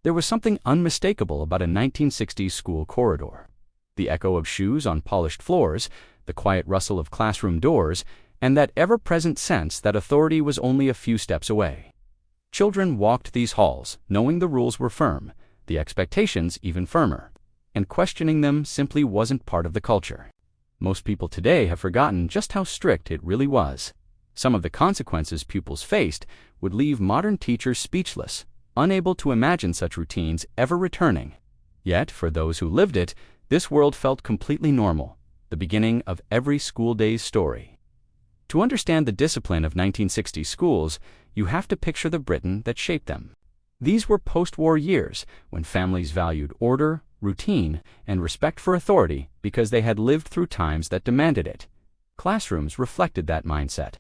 There was something unmistakable about a 1960s school corridor. The echo of shoes on polished floors, the quiet rustle of classroom doors, and that ever-present sense that authority was only a few steps away. Children walked these halls, knowing the rules were firm, the expectations even firmer, and questioning them simply wasn't part of the culture. Most people today have forgotten just how strict it really was. Some of the consequences pupils faced would leave modern teachers speechless, unable to imagine such routines ever returning. Yet, for those who lived it, this world felt completely normal, the beginning of every school day's story. To understand the discipline of 1960s schools, you have to picture the Britain that shaped them. These were post-war years when families valued order, routine, and respect for authority because they had lived through times that demanded it. Classrooms reflected that mindset.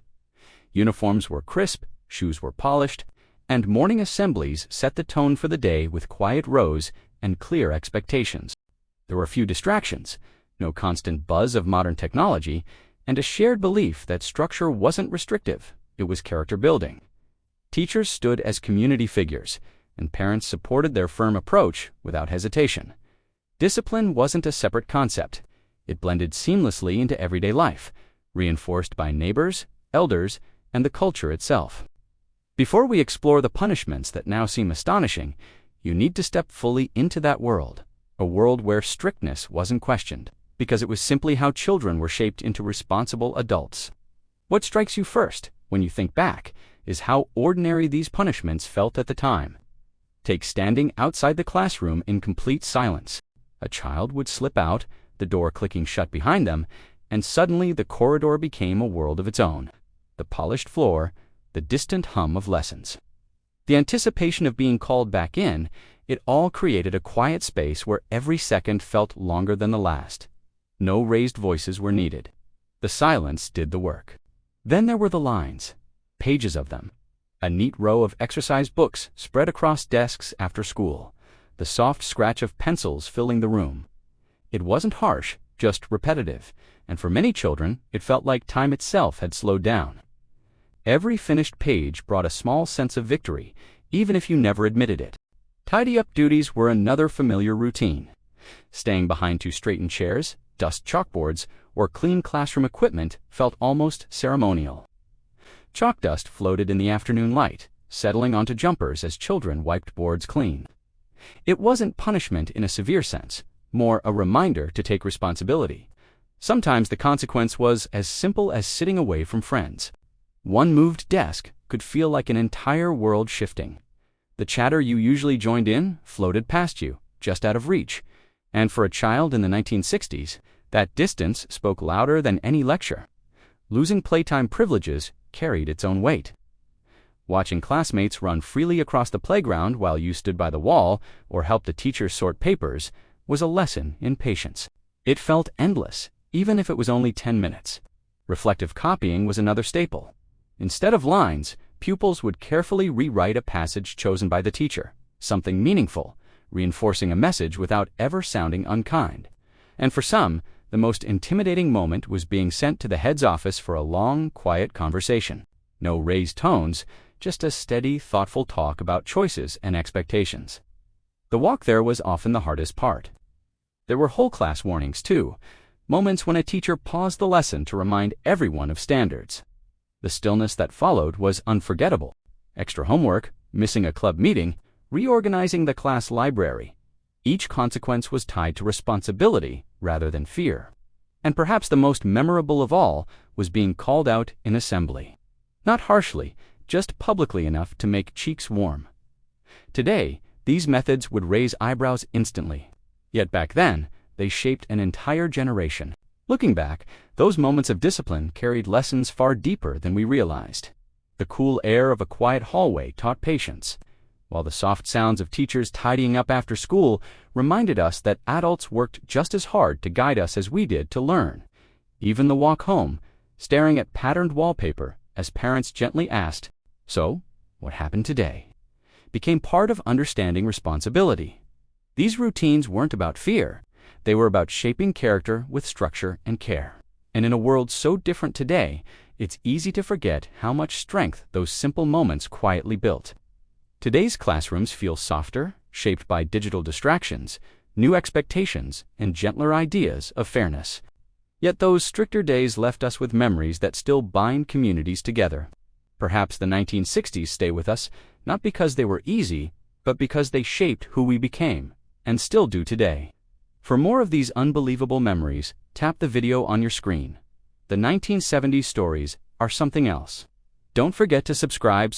Uniforms were crisp, shoes were polished, and morning assemblies set the tone for the day with quiet rows and clear expectations. There were few distractions, no constant buzz of modern technology, and a shared belief that structure wasn't restrictive, it was character-building. Teachers stood as community figures, and parents supported their firm approach without hesitation. Discipline wasn't a separate concept. It blended seamlessly into everyday life, reinforced by neighbors, elders, and the culture itself. Before we explore the punishments that now seem astonishing, you need to step fully into that world, a world where strictness wasn't questioned, because it was simply how children were shaped into responsible adults. What strikes you first, when you think back, is how ordinary these punishments felt at the time. Take standing outside the classroom in complete silence. A child would slip out, the door clicking shut behind them, and suddenly the corridor became a world of its own. The polished floor, the distant hum of lessons. The anticipation of being called back in, it all created a quiet space where every second felt longer than the last. No raised voices were needed. The silence did the work. Then there were the lines, pages of them. A neat row of exercise books spread across desks after school, the soft scratch of pencils filling the room. It wasn't harsh, just repetitive, and for many children, it felt like time itself had slowed down. Every finished page brought a small sense of victory, even if you never admitted it. Tidy-up duties were another familiar routine. Staying behind to straighten chairs, dust chalkboards, or clean classroom equipment felt almost ceremonial. Chalk dust floated in the afternoon light, settling onto jumpers as children wiped boards clean. It wasn't punishment in a severe sense, more a reminder to take responsibility. Sometimes the consequence was as simple as sitting away from friends. One moved desk could feel like an entire world shifting. The chatter you usually joined in floated past you, just out of reach, and for a child in the 1960s, that distance spoke louder than any lecture. Losing playtime privileges carried its own weight. Watching classmates run freely across the playground while you stood by the wall or helped a teacher sort papers was a lesson in patience. It felt endless, even if it was only 10 minutes. Reflective copying was another staple. Instead of lines, pupils would carefully rewrite a passage chosen by the teacher, something meaningful, reinforcing a message without ever sounding unkind. And for some, the most intimidating moment was being sent to the head's office for a long, quiet conversation. No raised tones, just a steady, thoughtful talk about choices and expectations. The walk there was often the hardest part. There were whole class warnings, too, moments when a teacher paused the lesson to remind everyone of standards. The stillness that followed was unforgettable. Extra homework, missing a club meeting, reorganizing the class library. Each consequence was tied to responsibility rather than fear. And perhaps the most memorable of all was being called out in assembly. Not harshly, just publicly enough to make cheeks warm. Today, these methods would raise eyebrows instantly. Yet back then, they shaped an entire generation. Looking back, those moments of discipline carried lessons far deeper than we realized. The cool air of a quiet hallway taught patience, while the soft sounds of teachers tidying up after school reminded us that adults worked just as hard to guide us as we did to learn. Even the walk home, staring at patterned wallpaper as parents gently asked, "So, what happened today?" became part of understanding responsibility. These routines weren't about fear. They were about shaping character with structure and care. And in a world so different today, it's easy to forget how much strength those simple moments quietly built. Today's classrooms feel softer, shaped by digital distractions, new expectations, and gentler ideas of fairness. Yet those stricter days left us with memories that still bind communities together. Perhaps the 1960s stay with us, not because they were easy, but because they shaped who we became, and still do today. For more of these unbelievable memories, tap the video on your screen. The 1970s stories are something else. Don't forget to subscribe.